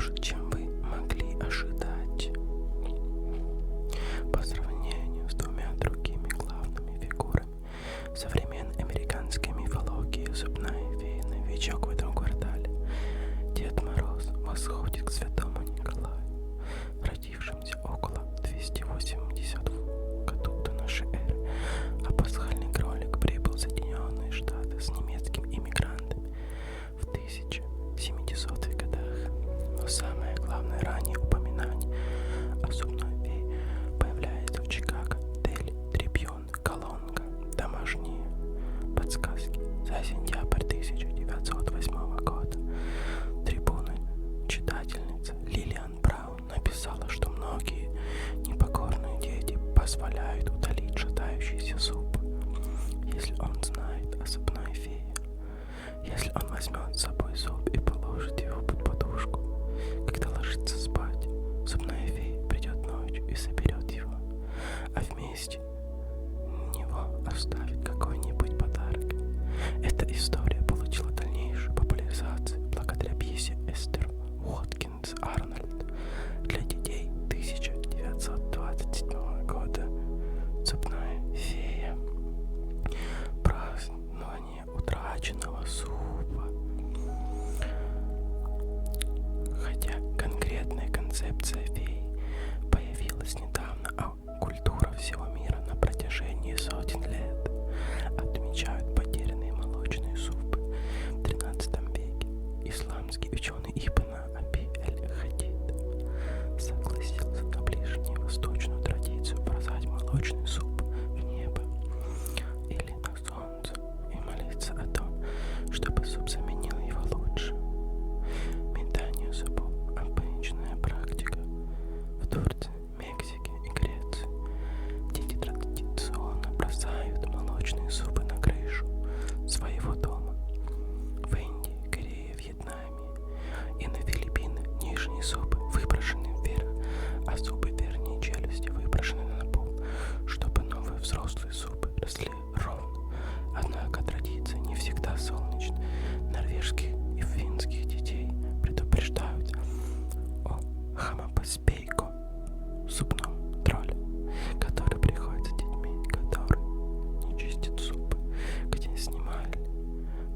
хуже, чем вы могли ожидать. По сравнению с двумя другими главными фигурами современной американской мифологии, зубная фея — новичок в этом квартале. Дед Мороз восходит к Святому Николаю, родившемуся около 280 году до нашей эры, а пасхальный кролик прибыл в Соединенные Штаты с немецкими иммигрантами в 1700-х годах. Но самое главное раннее упоминание о зубной фее появляется в Чикаго Daily Tribune, колонка «Домашние подсказки» за сентябрь 1908 года. Трибуны читательница Лилиан Браун написала, что многие непокорные дети позволяют удалить шатающийся зуб, если он знает о зубной фее. Если он возьмет с собой зуб и положит его под подушку, когда ложится спать, зубная фея придет ночью и соберет его, а вместе него оставит какой-нибудь подарок. Эта история получила дальнейшую популяризацию благодаря пьесе Эстер Уоткинс Арнольд для детей 1927 года «Зубная фея». Празднование утраченного зуба. Хотя конкретная концепция феи появилась недавно, а культура всего мира на протяжении сотен лет отмечают потерянные молочные зубы. В 13 веке исламский ученый Ибн Аби эль-Хадид согласился на ближневосточную традицию бросать молочный зуб в небо или на солнце и молиться о том, чтобы зуб заменил его лучше. Метание зубов – обычная практика в Турции, Мексике и Греции. Дети традиционно бросают молочные зубы на крышу своего дома. В Индии, Корее, Вьетнаме и на Филиппинах нижние зубы выброшены вверх, а зубы верхней челюсти выброшены на пол, чтобы новые взрослые зубы росли ровно. Однако традиция не всегда солнечна. Норвежских и финских детей предупреждают о хамапаспейко, зубном тролле, который приходит за детьми, которые не чистят зубы, где снимали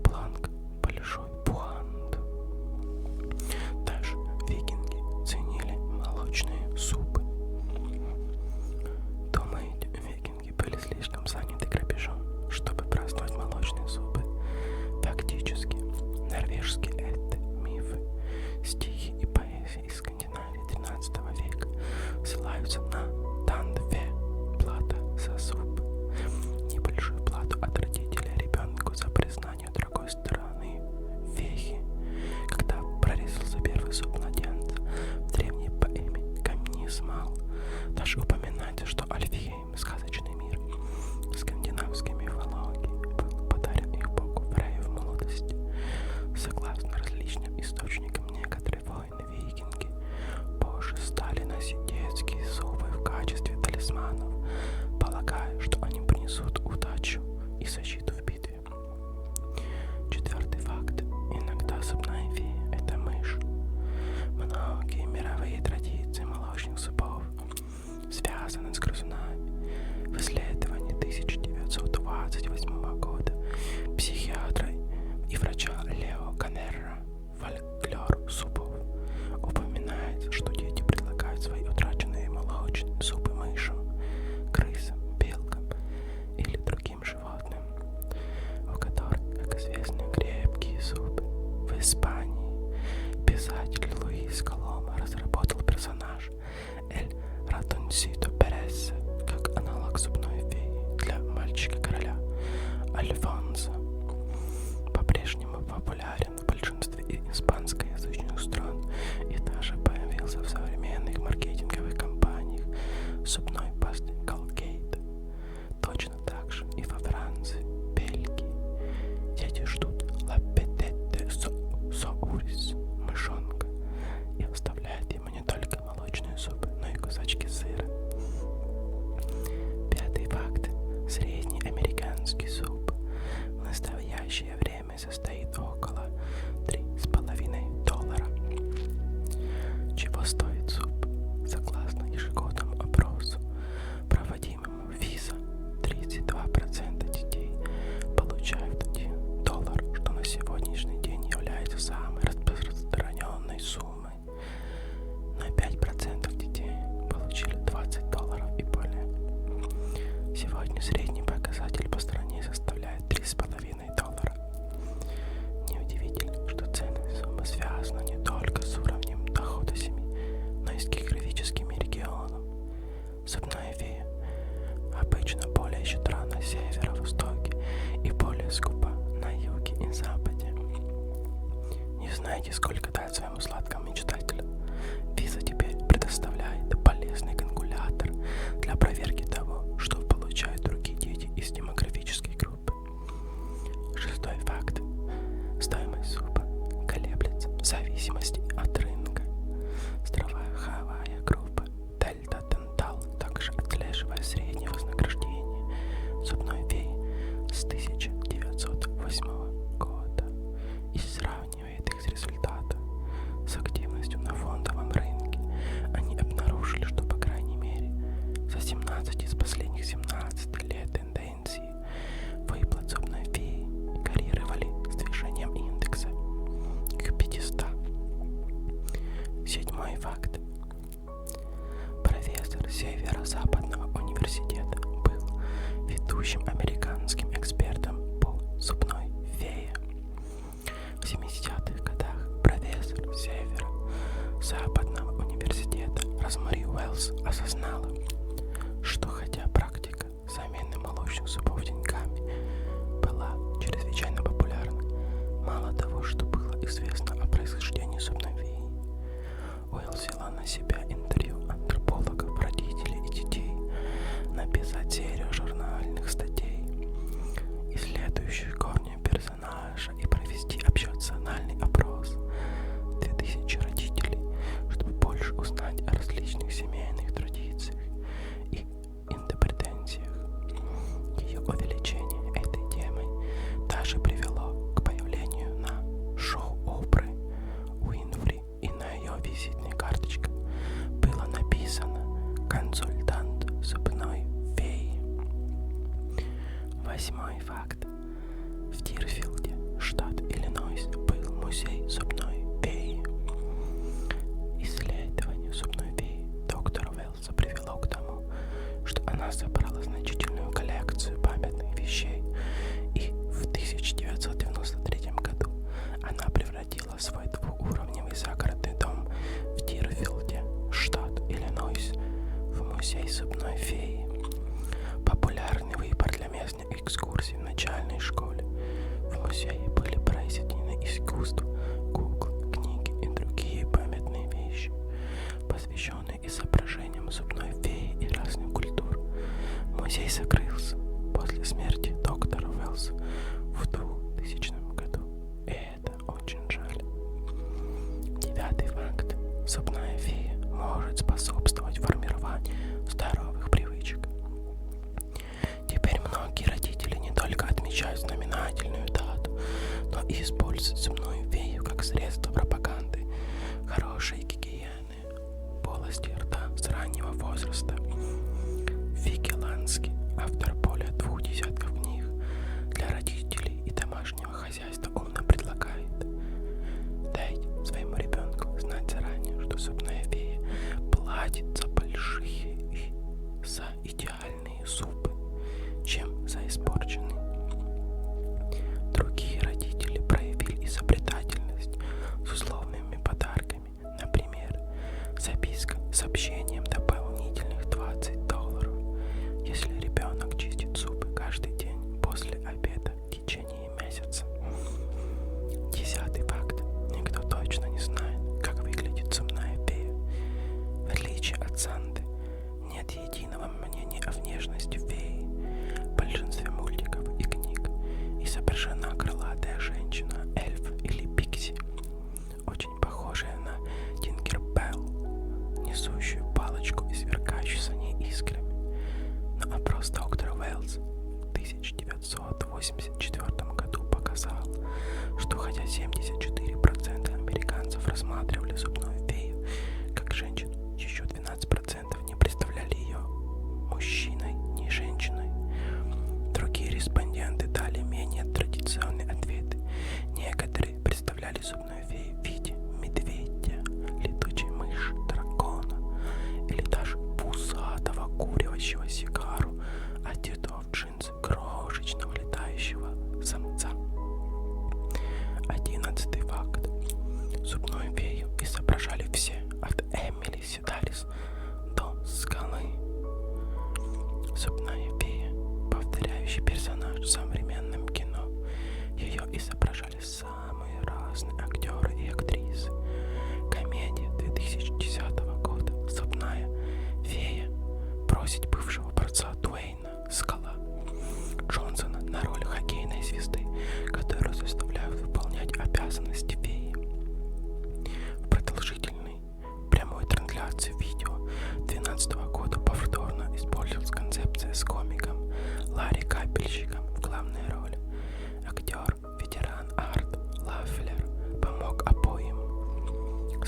бланк большой пуант. Даже викинги ценили молочные зубы. Думаете, викинги были слишком заняты грабежом, чтобы праздновать молочные зубы? Фактически, норвежские эты, мифы, стихи и поэзии из Скандинавии XIII века ссылаются на тандве, плата за зуб, небольшую плату от родителя ребенку за признание другой стороны вехи. Когда прорезался первый зуб младенца, в древней поэме Камнисмал даже упоминается, что Альфхейм, сказочный мир скандинавской мифологии, был подарен их богу Фрейю в молодости. Согласно различным источникам, некоторые воины-викинги позже стали носить детские зубы в качестве талисманов, полагая, что они принесут удачу и защиту в битве. Четвертый факт. Иногда зубная фея – это мышь. Многие мировые традиции молочных зубов связаны с грызунами. В исследовании 1928 года психиатра и врача Лео Каннерра «Фольклор зубов» упоминается, что дети предлагают свои утраченные молочные зубы мышам, крысам, белкам или другим животным, у которых, как известно, крепкие зубы. В Испании писатель Луис Колома разработал персонаж Эль Ратонсито Переса как аналог зубной феи для мальчика-короля Альфонсо. По-прежнему популярен в большинстве испаноязычных стран и даже появился в современных маркетинговых кампаниях зубной пасты Colgate. Точно так же и во Франции, Бельгии дети ждут La Petite Souris, мышонка, и оставляют ему не только молочные зубы, но и кусочки сыра. Пятый факт. Средний американский зуб в настоящее время состоит около 3,5 рассуждает своему сладкому мечтателю. Виза теперь предоставляет полезный калькулятор для проверки того, что получают другие дети из демографической группы. Шестой факт. Стоимость супа колеблется в зависимости от рынка. Страховая группа Delta Dental также отслеживает среднее вознаграждение зубной феи с 1908 года и сравнивает их с результатом с активностью на фондовом рынке. Они обнаружили, что по крайней мере за 17 из последних 17 лет тенденции выплат зубной феи коррелировали с движением индекса к 500. Седьмой факт. Профессор Северо-Западного университета был ведущим американским экспертом по зубной фее. В 70-х годах профессор Северо-Западного университета Розмари Уэллс осознала, что хотя практика замены молочных зубов деньгами была чрезвычайно популярна, мало того, что было известно о происхождении зубной феи. Уэллс взяла на себя интервью антропологов, родителей и детей, написать серию журнальных статей, исследующих корни персонажа, и провести общенациональный опрос 2000 родителей, чтобы больше узнать о различных семейных традициях и интерпретациях. Ее увеличение этой темой даже привело к появлению на шоу Опры Уинфри, и на ее визитной карточке было написано «Консультант зубной феи». Восьмой факт. В Дирфилде, штат Иллинойс, был музей зубной феи. Исследование зубной феи доктора Уэллса привело к тому, что она собрала значительную коллекцию памятных вещей, и в 1993 году она превратила свой двууровневый загородный дом в Дирфилде, штат Иллинойс, в музей зубной феи. Популярный выбор для местных экскурсий в начальной школе. В музее были произведены искусство, куклы, книги и другие памятные вещи, посвященные изображениям зубной феи и разных культур. Музей закрылся после смерти доктора Уэллса в 2000 году, и это очень жаль. Девятый факт. Зубная фея может способствовать формированию здоровых привычек. Теперь многие родители не только отмечают знаменательную дату, но и используют зубную фею как средство пропаганды хорошей гигиены полости рта с раннего возраста. Вики Лански, автор более 2 десятков книг для родителей и домашнего хозяйства, умно предлагает: дайте своему ребенку знать заранее, что зубная фея платит за большие и за идеальные зубы, чем за испорченные. Другие родители проявили изобретательность с условными подарками. Например, записка с сообщением дополнительных $20, если ребенок чистит зубы каждый день после обеда в течение месяца. 10-й факт. Никто точно не знает, как выглядит зубная фея. В отличие от Санты, нет единого мнения о внешности феи. В большинстве мультиков и книг изображена крылатая женщина, эльф или пикси, очень похожая на Тинкербелл, несущую палочку и сверкающую за ней искрами. Но опрос доктора Уэллса в 1984 году показал, что хотя 74% американцев рассматривали зубную фею как женщину, еще 12% не представляли ее мужчиной, ни женщиной. Другие респонденты дали менее традиционные ответы. Некоторые представляли зубную фею в виде медведя, летучей мыши, дракона или даже пузатого куривающего сигару, одетого в джинсы крошечного летающего самца. 11-й факт. Зубную фею изображали все, от Эмили Седарис до Скалы. Зубная фея, повторяющий персонаж в современном кино. Ее изображали самые разные актеры и актрисы.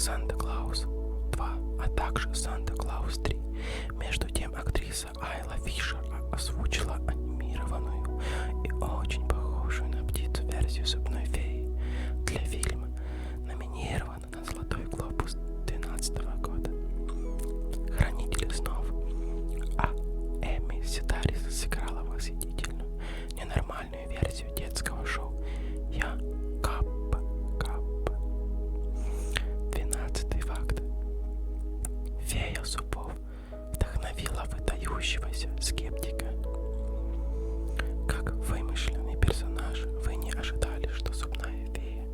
Санта-Клаус 2, а также Санта-Клаус 3. Между тем актриса Айла Фишер озвучила анимированную и очень похожую на птицу версию «Зубной феи» для фильма, номинирована на «Золотой глобус» 2012 года. «Хранители снов», а Эми Сидарис сыграла восхитительную, ненормальную версию детского шоу «Я Каппа Каппа». 12-й факт. Фея зубов вдохновила выдающегося скептика. Как вымышленный персонаж, вы не ожидали, что зубная фея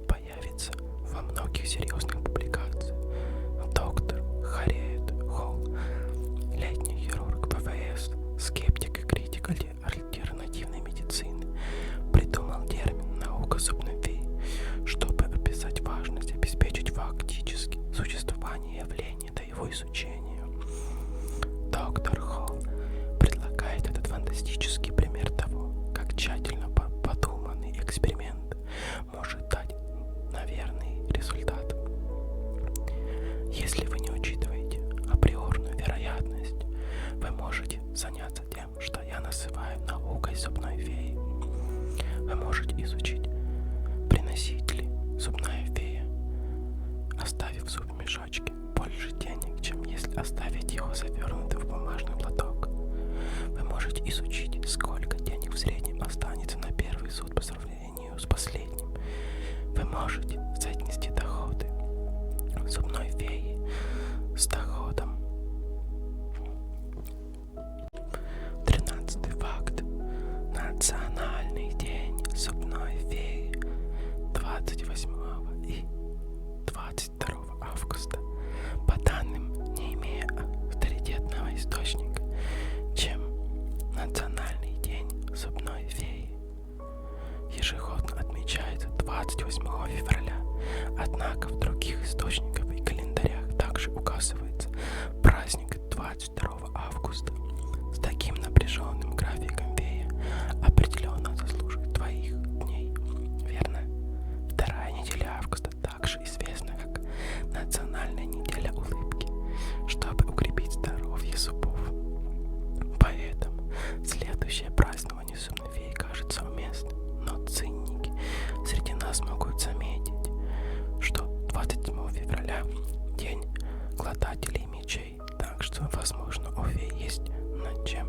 появится во многих серьезных публикациях. Доктор Харриет Холл, летний хирург ПВС, скептик и критик альтернативной медицины, придумал термин «наука зубной феи», чтобы описать важность обеспечить фактически существование явления до его изучения. Доктор Холл предлагает этот фантастический пример того, как тщательно подуманный эксперимент может дать верный результат. Если вы не учитываете априорную вероятность, вы можете заняться тем, что я называю наукой зубной феи. Вы можете изучить, приносит ли зубная фея, оставив зуб в мешочке, больше денег, чем если оставить его завернутым в бумажный платок. Вы можете изучить, сколько денег в среднем останется на первый зуб по сравнению с последним. Вы можете соотнести доходы зубной феи с доходом. 13-й факт. Национальный день зубной феи 28 и 22 августа. По данным, не имея авторитетного источника, чем Национальный день зубной феи ежегодно отмечается 28 февраля, однако в других источниках и календарях также указывается праздник 22 августа. С таким напряженным графиком фея определенно заслуживает 2 дней, верно? Вторая неделя августа также известна как Национальная неделя улыбки, чтобы укрепить здоровье зубов. Поэтому следующее празднование зубной феи кажется уместным, но циники среди нас могут заметить, что 27 февраля день глотателей мечей, так что, возможно, у феи есть над чем